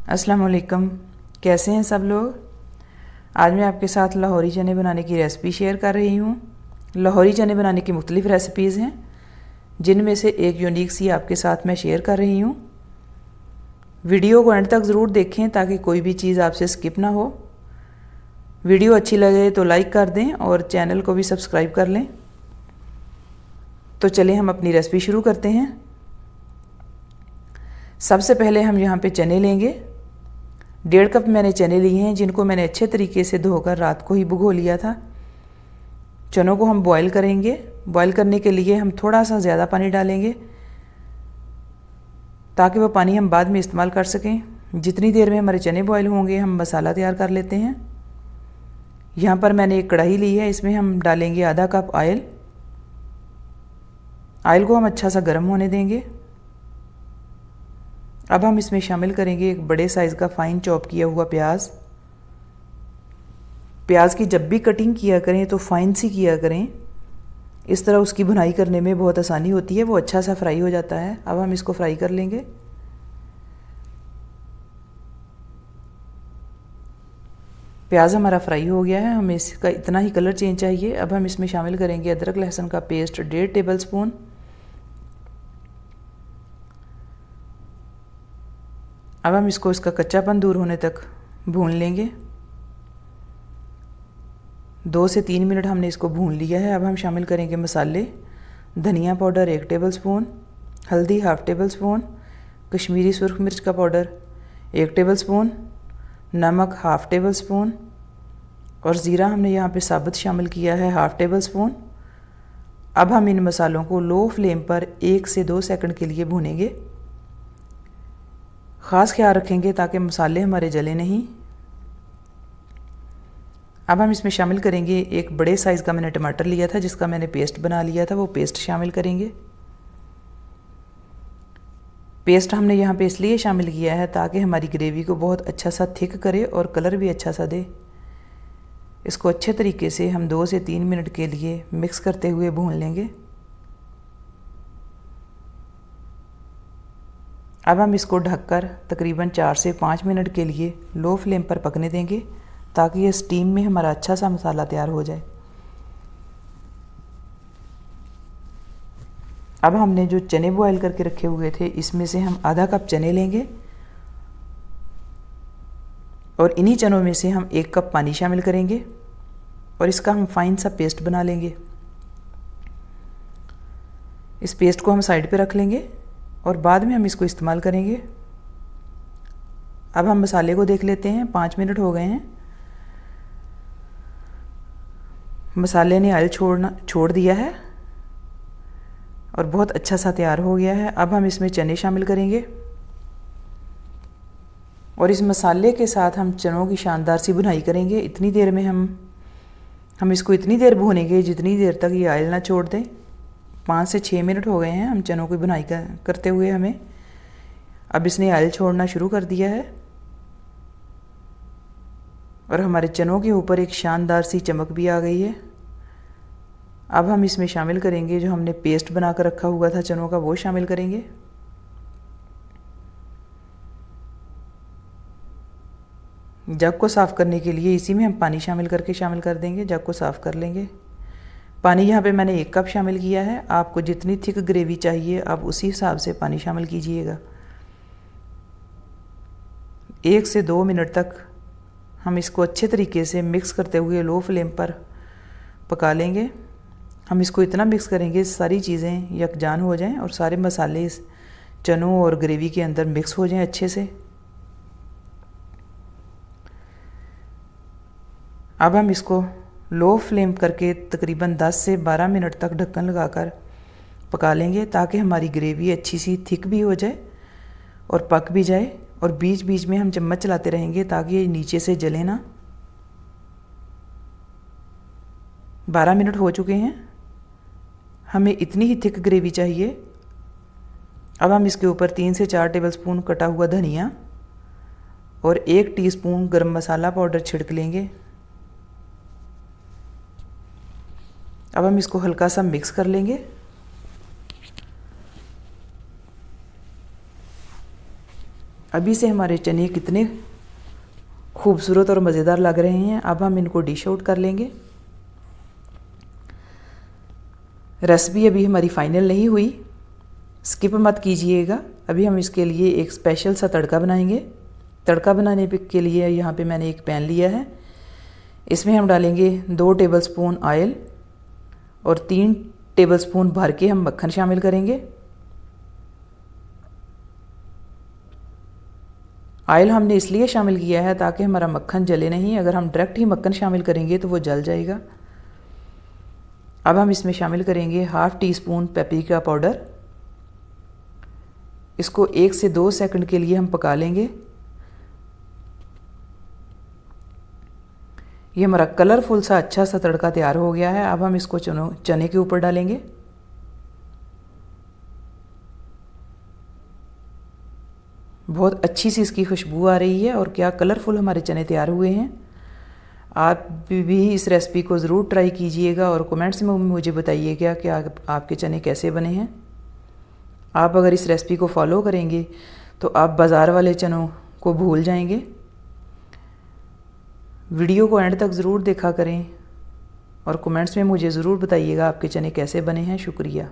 अस्सलाम वालेकुम। कैसे हैं सब लोग। आज मैं आपके साथ लाहौरी चने बनाने की रेसिपी शेयर कर रही हूँ। लाहौरी चने बनाने की मुख्तलिफ़ रेसिपीज़ हैं, जिनमें से एक यूनिक सी आपके साथ मैं शेयर कर रही हूँ। वीडियो को एंड तक ज़रूर देखें ताकि कोई भी चीज़ आपसे स्किप ना हो। वीडियो अच्छी लगे तो लाइक कर दें और चैनल को भी सब्सक्राइब कर लें। तो चलें हम अपनी रेसिपी शुरू करते हैं। सबसे पहले हम यहाँ पे चने लेंगे। 1.5 कप मैंने चने लिए हैं, जिनको मैंने अच्छे तरीके से धोकर रात को ही भिगो लिया था। चनों को हम बॉईल करेंगे। बॉईल करने के लिए हम थोड़ा सा ज़्यादा पानी डालेंगे ताकि वह पानी हम बाद में इस्तेमाल कर सकें। जितनी देर में हमारे चने बॉईल होंगे हम मसाला तैयार कर लेते हैं। यहाँ पर मैंने एक कढ़ाई ली है, इसमें हम डालेंगे आधा कप ऑयल। ऑयल को हम अच्छा सा गर्म होने देंगे। अब हम इसमें शामिल करेंगे एक बड़े साइज़ का फ़ाइन चॉप किया हुआ प्याज। प्याज की जब भी कटिंग किया करें तो फ़ाइन सी किया करें, इस तरह उसकी भुनाई करने में बहुत आसानी होती है, वो अच्छा सा फ्राई हो जाता है। अब हम इसको फ्राई कर लेंगे। प्याज हमारा फ्राई हो गया है, हमें इसका इतना ही कलर चेंज चाहिए। अब हम इसमें शामिल करेंगे अदरक लहसुन का पेस्ट 1.5 टेबल स्पून। अब हम इसको इसका कच्चापन दूर होने तक भून लेंगे। 2 से 3 मिनट हमने इसको भून लिया है। अब हम शामिल करेंगे मसाले। धनिया पाउडर 1 टेबल स्पून, हल्दी 1/2 टेबल स्पून, कश्मीरी सुर्ख मिर्च का पाउडर 1 टेबल स्पून, नमक 1/2 टेबल स्पून और ज़ीरा हमने यहाँ पे साबुत शामिल किया है 1/2 टेबल स्पून। अब हम इन मसालों को लो फ्लेम पर 1 से 2 सेकंड के लिए भूनेंगे। ख़ास ख्याल रखेंगे ताकि मसाले हमारे जले नहीं। अब हम इसमें शामिल करेंगे एक बड़े साइज़ का मैंने टमाटर लिया था, जिसका मैंने पेस्ट बना लिया था, वो पेस्ट शामिल करेंगे। पेस्ट हमने यहाँ पे इसलिए शामिल किया है ताकि हमारी ग्रेवी को बहुत अच्छा सा थिक करे और कलर भी अच्छा सा दे। इसको अच्छे तरीके से हम 2 से 3 मिनट के लिए मिक्स करते हुए भून लेंगे। अब हम इसको ढककर तकरीबन 4 से 5 मिनट के लिए लो फ्लेम पर पकने देंगे ताकि ये स्टीम में हमारा अच्छा सा मसाला तैयार हो जाए। अब हमने जो चने बॉईल करके रखे हुए थे, इसमें से हम आधा कप चने लेंगे और इन्हीं चनों में से हम 1 कप पानी शामिल करेंगे और इसका हम फाइन सा पेस्ट बना लेंगे। इस पेस्ट को हम साइड पे रख लेंगे और बाद में हम इसको इस्तेमाल करेंगे। अब हम मसाले को देख लेते हैं। 5 मिनट हो गए हैं। मसाले ने ऑयल छोड़ दिया है और बहुत अच्छा सा तैयार हो गया है। अब हम इसमें चने शामिल करेंगे और इस मसाले के साथ हम चनों की शानदार सी भुनाई करेंगे। इतनी देर में हम इसको इतनी देर भूनेंगे जितनी देर तक ये ऑयल ना छोड़ दें। 5 से 6 मिनट हो गए हैं हम चनों की भुनाई करते हुए हमें। अब इसने ऑयल छोड़ना शुरू कर दिया है और हमारे चनों के ऊपर एक शानदार सी चमक भी आ गई है। अब हम इसमें शामिल करेंगे जो हमने पेस्ट बना कर रखा हुआ था चनों का, वो शामिल करेंगे। जग को साफ़ करने के लिए इसी में हम पानी शामिल कर देंगे। जग को साफ़ कर लेंगे। पानी यहाँ पे मैंने 1 कप शामिल किया है। आपको जितनी थिक ग्रेवी चाहिए आप उसी हिसाब से पानी शामिल कीजिएगा। 1 से 2 मिनट तक हम इसको अच्छे तरीके से मिक्स करते हुए लो फ्लेम पर पका लेंगे। हम इसको इतना मिक्स करेंगे सारी चीज़ें यकजान हो जाएं और सारे मसाले इस चनों और ग्रेवी के अंदर मिक्स हो जाएं अच्छे से। अब हम इसको लो फ्लेम करके तकरीबन 10 से 12 मिनट तक ढक्कन लगाकर पका लेंगे ताकि हमारी ग्रेवी अच्छी सी थिक भी हो जाए और पक भी जाए। और बीच बीच में हम चम्मच चलाते रहेंगे ताकि ये नीचे से जले ना। 12 मिनट हो चुके हैं। हमें इतनी ही थिक ग्रेवी चाहिए। अब हम इसके ऊपर 3 से 4 टेबल स्पून कटा हुआ धनिया और 1 टीस्पून गरम मसाला पाउडर छिड़क लेंगे। अब हम इसको हल्का सा मिक्स कर लेंगे। अभी से हमारे चने कितने खूबसूरत और मज़ेदार लग रहे हैं। अब हम इनको डिश आउट कर लेंगे। रेसिपी अभी हमारी फाइनल नहीं हुई, स्किप मत कीजिएगा। अभी हम इसके लिए एक स्पेशल सा तड़का बनाएंगे। तड़का बनाने के लिए यहाँ पे मैंने एक पैन लिया है। इसमें हम डालेंगे 2 टेबलस्पून ऑयल और 3 टेबलस्पून भर के हम मक्खन शामिल करेंगे। ऑयल हमने इसलिए शामिल किया है ताकि हमारा मक्खन जले नहीं। अगर हम डायरेक्ट ही मक्खन शामिल करेंगे तो वो जल जाएगा। अब हम इसमें शामिल करेंगे half tea spoon paprika powder. इसको 1 से 2 सेकंड के लिए हम पका लेंगे। ये हमारा कलरफुल सा अच्छा सा तड़का तैयार हो गया है। अब हम इसको चने के ऊपर डालेंगे। बहुत अच्छी सी इसकी खुशबू आ रही है और क्या कलरफुल हमारे चने तैयार हुए हैं। आप भी इस रेसिपी को ज़रूर ट्राई कीजिएगा और कमेंट्स में मुझे बताइएगा कि आपके चने कैसे बने हैं। आप अगर इस रेसिपी को फॉलो करेंगे तो आप बाज़ार वाले चनों को भूल जाएंगे। वीडियो को एंड तक ज़रूर देखा करें और कमेंट्स में मुझे ज़रूर बताइएगा आपके चने कैसे बने हैं। शुक्रिया।